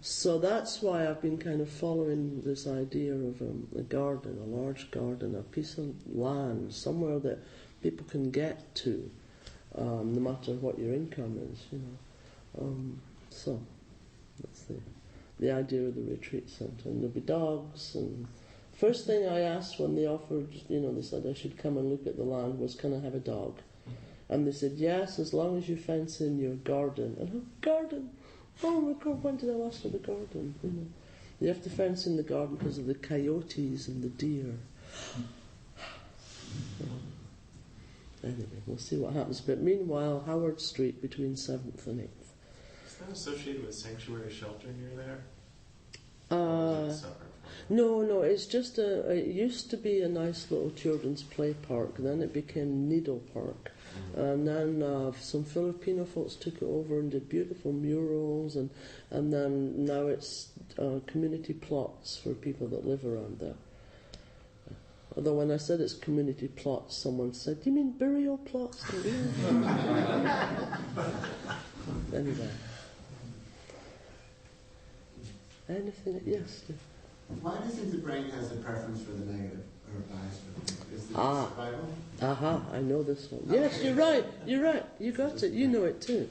So that's why I've been kind of following this idea of a garden, a large garden, a piece of land, somewhere that people can get to, no matter what your income is, you know. So that's the idea of the retreat centre. And there'll be dogs. And first thing I asked when they offered, you know, they said I should come and look at the land was, can I have a dog? And they said, yes, as long as you fence in your garden. And garden? Oh my God, when did I last have a garden? You know, you have to fence in the garden because of the coyotes and the deer. Anyway, we'll see what happens. But meanwhile, Howard Street between 7th and 8th. Is that associated with sanctuary shelter near there? Or is it separate from it? No, it's just it used to be a nice little children's play park, then it became Needle Park. And then some Filipino folks took it over and did beautiful murals, and then now it's community plots for people that live around there. Although when I said it's community plots, someone said, "Do you mean burial plots?" Anyway. Anything? Yes. Why do you think the brain has a preference for the negative or a bias for the negative? Is it survival? Aha, I know this one. Yes, you're right. You got it. You know it too.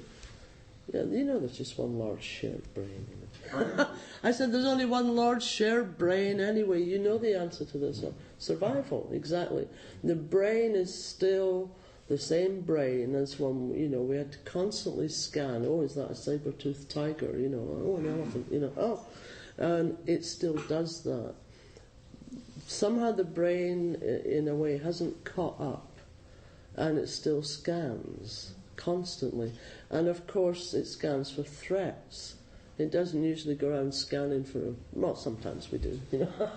Yeah, you know there's just one large shared brain. I said there's only one large shared brain anyway. You know the answer to this one. Survival, exactly. The brain is still the same brain as when, you know, we had to constantly scan, oh, is that a saber-toothed tiger? You know, oh, an elephant, you know, oh. And it still does that. Somehow the brain, in a way, hasn't caught up, and it still scans constantly. And of course it scans for threats. It doesn't usually go around scanning for, well, sometimes we do, you know,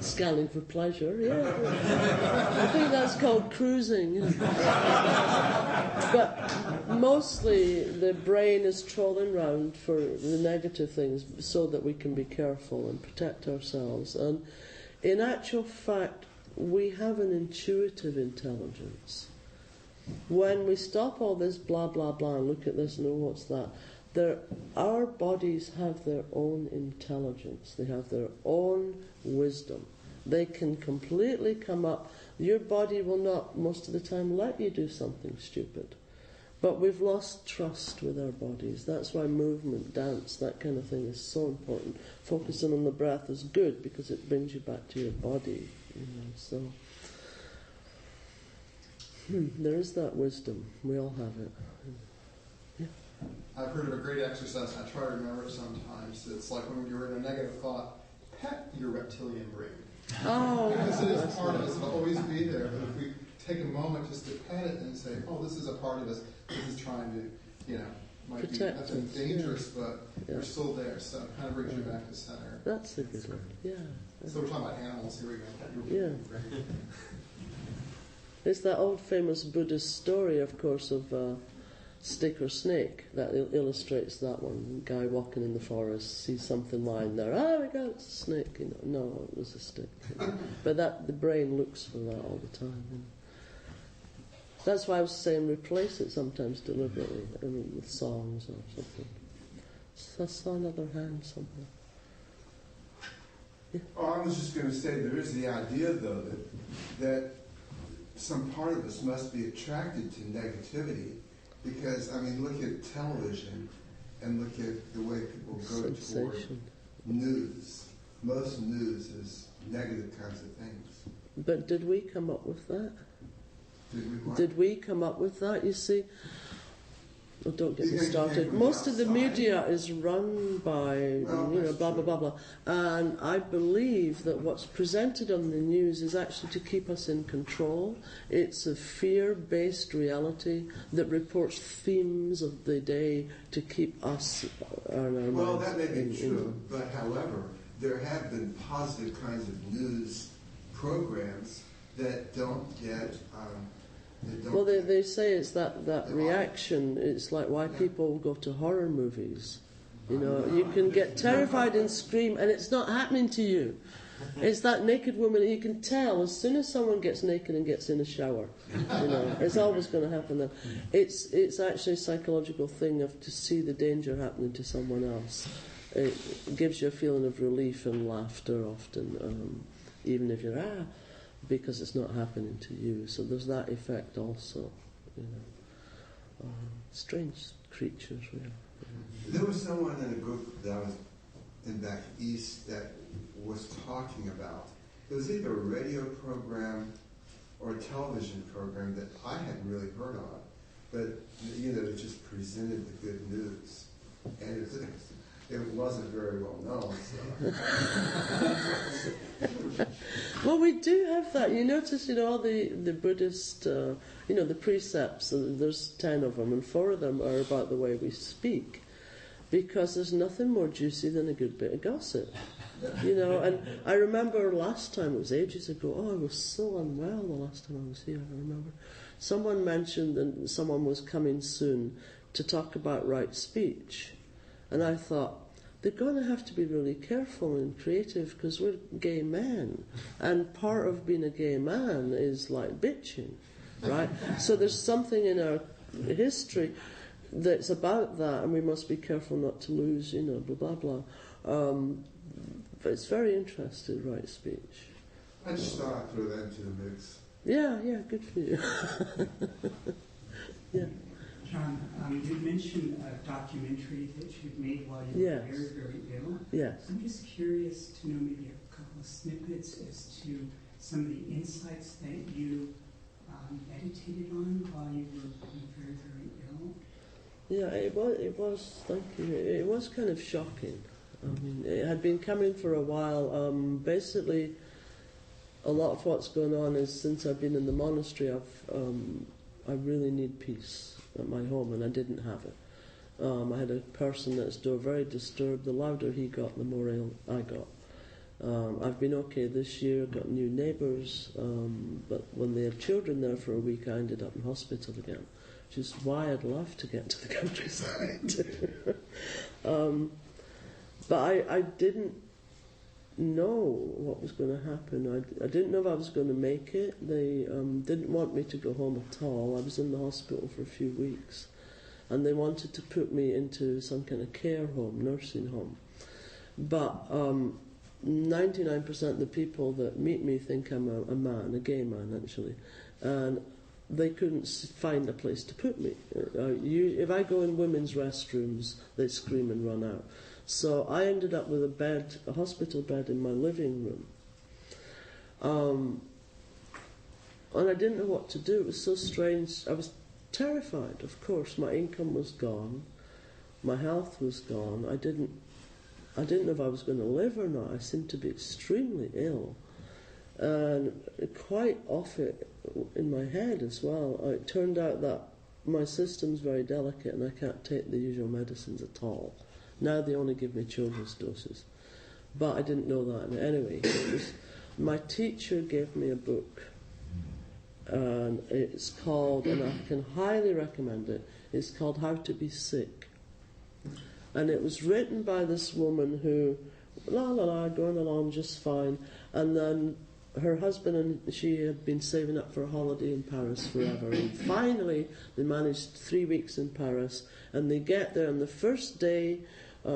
scanning for pleasure, yeah. I think that's called cruising, you know. But mostly the brain is trolling around for the negative things so that we can be careful and protect ourselves. And in actual fact, we have an intuitive intelligence. When we stop all this blah, blah, blah, and look at this and oh, what's that? Our bodies have their own intelligence. They have their own wisdom. They can completely come up. Your body will not, most of the time, let you do something stupid. But we've lost trust with our bodies. That's why movement, dance, that kind of thing is so important. Focusing on the breath is good because it brings you back to your body. You know, so there is that wisdom. We all have it. I've heard of a great exercise, I try to remember it sometimes. It's like when you're in a negative thought, pet your reptilian brain. Oh, because it is part of us, it'll always be there. But if we take a moment just to pet it and say, oh, this is a part of us, this is trying to, you know, might protect be nothing dangerous, but yeah. We're still there. So it kind of brings you back to center. That's a good one, yeah. So we're talking about animals, here we go. Pet your brain. It's that old famous Buddhist story, of course, of stick or snake that illustrates that one. Guy walking in the forest sees something lying there. Oh my God, it's a snake. You know, no, it was a stick. You know. But the brain looks for that all the time. You know. That's why I was saying replace it sometimes deliberately. I mean, with songs or something. So I saw another hand somewhere. Yeah. Oh, I was just going to say there is the idea though that some part of us must be attracted to negativity. Because, I mean, look at television and look at the way people go toward news. Most news is negative kinds of things. But did we come up with that? Did we what? Did we come up with that? You see, Oh, don't get You me can't started. go Most of the outside. media is run by, Well, blah, blah, blah, blah. And I believe that what's presented on the news is actually to keep us in control. It's a fear-based reality that reports themes of the day to keep us on our Well, minds. that may be true, but however, there have been positive kinds of news programs that don't get... Well, they say it's that reaction. It's like why people go to horror movies. You can get terrified and scream, and it's not happening to you. It's that naked woman. You can tell as soon as someone gets naked and gets in a shower. It's always going to happen then. It's actually a psychological thing of to see the danger happening to someone else. It gives you a feeling of relief and laughter often, even if you're because it's not happening to you. So there's that effect also. Strange creatures we are. There was someone in a group that was in back east that was talking about, it was either a radio program or a television program that I hadn't really heard of, but it just presented the good news, and it wasn't very well known. So. Well, we do have that. You notice, all the Buddhist, the precepts. There's 10 of them, and 4 of them are about the way we speak, because there's nothing more juicy than a good bit of gossip. And I remember last time, it was ages ago, I was so unwell the last time I was here, I remember. Someone mentioned that someone was coming soon to talk about right speech. And I thought, they're going to have to be really careful and creative because we're gay men. And part of being a gay man is like bitching, right? So there's something in our history that's about that, and we must be careful not to lose, blah, blah, blah. But it's very interesting, right speech. I just thought I'd throw that into the mix. Yeah, good for you. Yeah. John, you mentioned a documentary that you'd made while you were very, very ill. Yes. I'm just curious to know maybe a couple of snippets as to some of the insights that you meditated on while you were very, very ill. Yeah, it was, thank you. It was kind of shocking. I mean, it had been coming for a while. Basically, a lot of what's going on is since I've been in the monastery, I really need peace at my home, and I didn't have it. I had a person next door very disturbed. The louder he got, the more ill I got. I've been okay this year, got new neighbours, but when they had children there for a week, I ended up in hospital again, which is why I'd love to get to the countryside. But I didn't know what was going to happen. I didn't know if I was going to make it. They didn't want me to go home at all. I was in the hospital for a few weeks, and they wanted to put me into some kind of care home, nursing home. But 99% of the people that meet me think I'm a man, a gay man actually, and they couldn't find a place to put me. If I go in women's restrooms, they scream and run out. So I ended up with a hospital bed in my living room. And I didn't know what to do. It was so strange. I was terrified, of course. My income was gone. My health was gone. I didn't know if I was going to live or not. I seemed to be extremely ill. And quite off it in my head as well. It turned out that my system's very delicate and I can't take the usual medicines at all. Now they only give me children's doses. But I didn't know that. And anyway, my teacher gave me a book. And it's called, and I can highly recommend it, it's called How to Be Sick. And it was written by this woman who, going along just fine. And then her husband and she had been saving up for a holiday in Paris forever. And finally, they managed 3 weeks in Paris. And they get there, and the first day,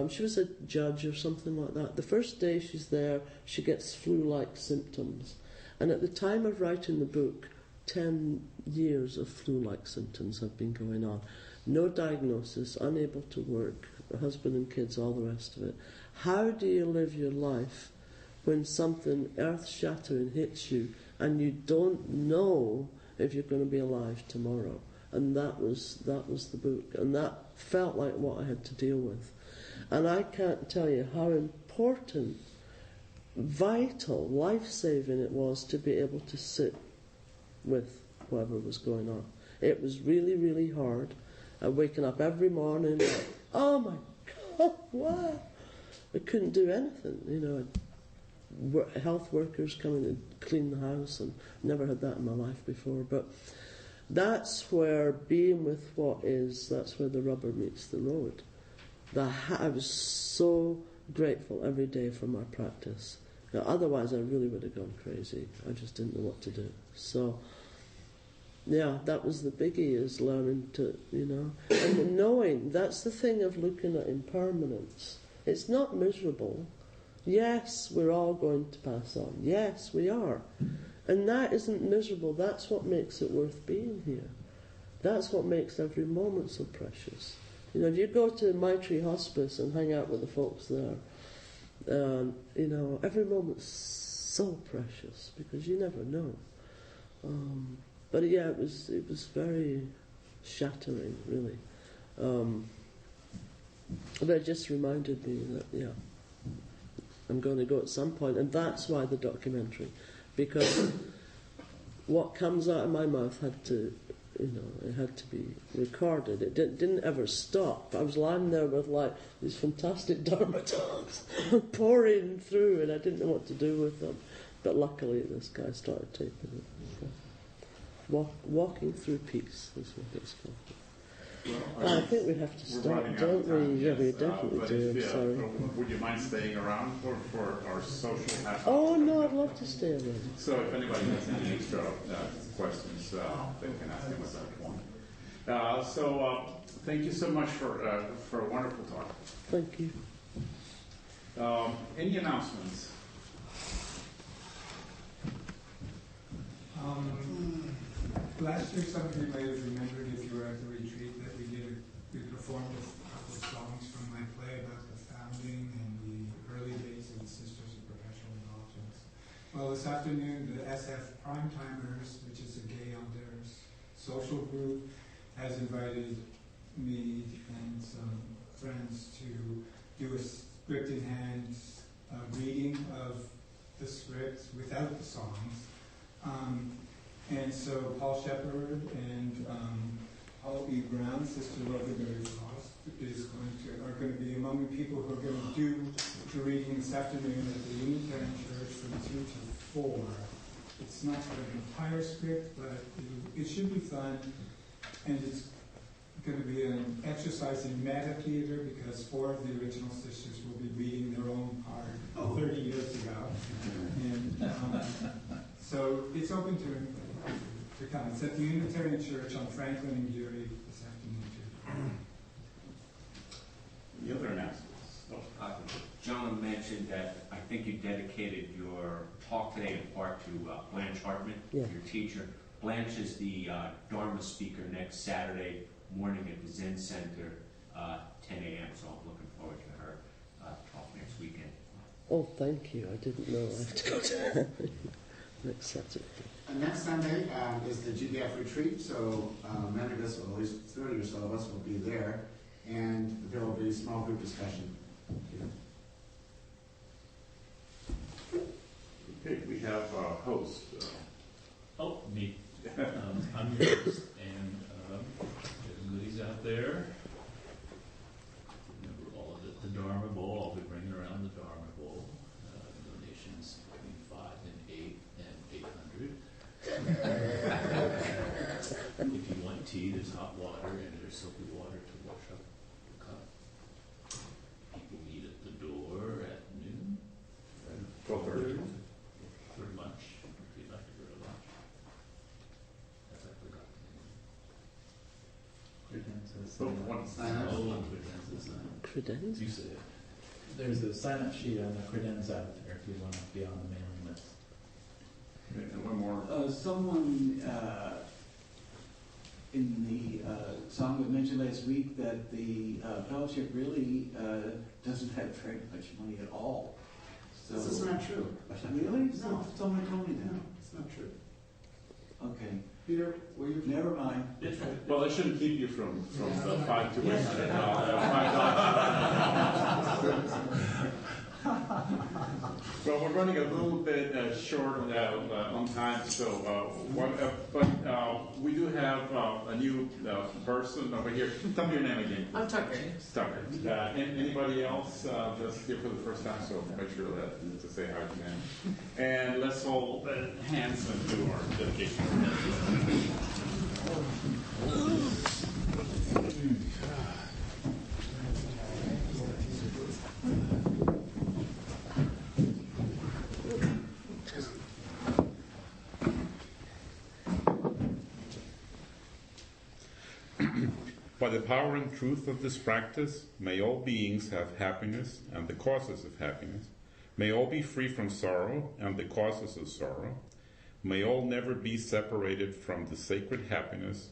she was a judge or something like that. The first day she's there, she gets flu-like symptoms. And at the time of writing the book, 10 years of flu-like symptoms have been going on. No diagnosis, unable to work, husband and kids, all the rest of it. How do you live your life when something earth-shattering hits you and you don't know if you're going to be alive tomorrow? And that was the book. And that felt like what I had to deal with. And I can't tell you how important, vital, life-saving it was to be able to sit with whatever was going on. It was really, really hard. Waking up every morning like, oh my God, wow. I couldn't do anything, you know. Health workers coming and clean the house, and never had that in my life before. But that's where being with what is, that's where the rubber meets the road. I was so grateful every day for my practice. You know, otherwise I really would have gone crazy. I just didn't know what to do. So, yeah, that was the biggie, is learning to, you know, and knowing, that's the thing of looking at impermanence. It's not miserable. Yes, we're all going to pass on. Yes, we are. And that isn't miserable. That's what makes it worth being here. That's what makes every moment so precious. You know, if you go to Maitri Hospice and hang out with the folks there, you know, every moment's so precious because you never know. But yeah, it was very shattering, really. But it just reminded me that, yeah, I'm going to go at some point, and that's why the documentary, because what comes out of my mouth had to, you know, it had to be recorded. It didn't ever stop. I was lying there with like these fantastic Dharma talks pouring through, and I didn't know what to do with them. But luckily, this guy started taping it. So, walking through peace is what it's called. Well, I think we have to stop, don't we? Yeah, we definitely do. I'm sorry. Would you mind staying around for our social half? Oh no, I'd love to stay around. So if anybody has any extra questions, they can ask them at that point. So thank you so much for a wonderful talk. Thank you. Any announcements? Last year, some of you may have remembered, if you were at the retreat, that we performed a couple of songs from my play about the founding and the early days of the Sisters of Perpetual Indulgence. Well, this afternoon, the SF Primetimers, which is a gay elders social group, has invited me and some friends to do a script in hand reading of the script without the songs. And so Paul Shepard and Paul E. Brown, Sister Rotherberry Frost, are going to be among the people who are going to do the reading this afternoon at the Unitarian Church from 2 to 4. It's not an entire script, but it should be fun, and it's going to be an exercise in meta theater because 4 of the original sisters will be reading their own part 30 years ago. And so it's open to come. It's at the Unitarian Church on Franklin and Geary this afternoon, too. The other announcements. Jana mentioned that I think you dedicated your talk today in part to Blanche Hartman, your teacher. Blanche is the Dharma speaker next Saturday morning at the Zen Center, 10 a.m., so I'm looking forward to her talk next weekend. Oh, thank you. I didn't know I have to go to that next Saturday. Next Sunday is the GBF retreat, so many of us, or at least 30 or so of us, will be there, and there will be a small group discussion. Okay, we have a host. Me. I'm your host, and there's goodies out there. Remember all of the Dharma Bowl. I'll be bringing around the Dharma Bowl. Donations between 5 and 8 and 800. If you want tea, there's hot water and there's soapy water to wash up the cup. People meet at the door at noon. 12:30. For lunch, if you'd like to go to lunch. As I forgot the name. Credenza. You say it. There's a sign-up sheet on the credenza out there if you want to be on the mailing list. And one more. Someone in the Sangha mentioned last week that the fellowship really doesn't have very much money at all. So, this is not true. Really? No. Someone told me that. No, it's not true. Okay. Peter, will you? Never mind. Well, that shouldn't keep you from the $5 to $800. Well, we're running a little bit short on time, so but we do have a new person over here. Tell me your name again. I'm Tucker. Tucker. Anybody else that's here for the first time? So make sure to say hi to them. And let's hold hands and do our dedication. By the power and truth of this practice, may all beings have happiness and the causes of happiness. May all be free from sorrow and the causes of sorrow. May all never be separated from the sacred happiness,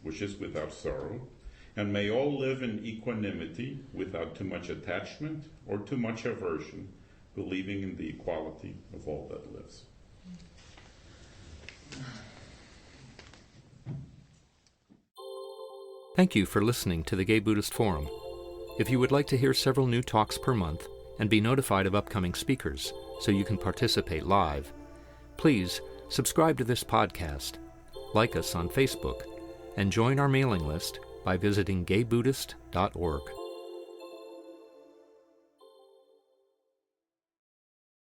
which is without sorrow. And may all live in equanimity, without too much attachment or too much aversion, believing in the equality of all that lives. Thank you for listening to the Gay Buddhist Forum. If you would like to hear several new talks per month and be notified of upcoming speakers so you can participate live, please subscribe to this podcast, like us on Facebook, and join our mailing list by visiting gaybuddhist.org.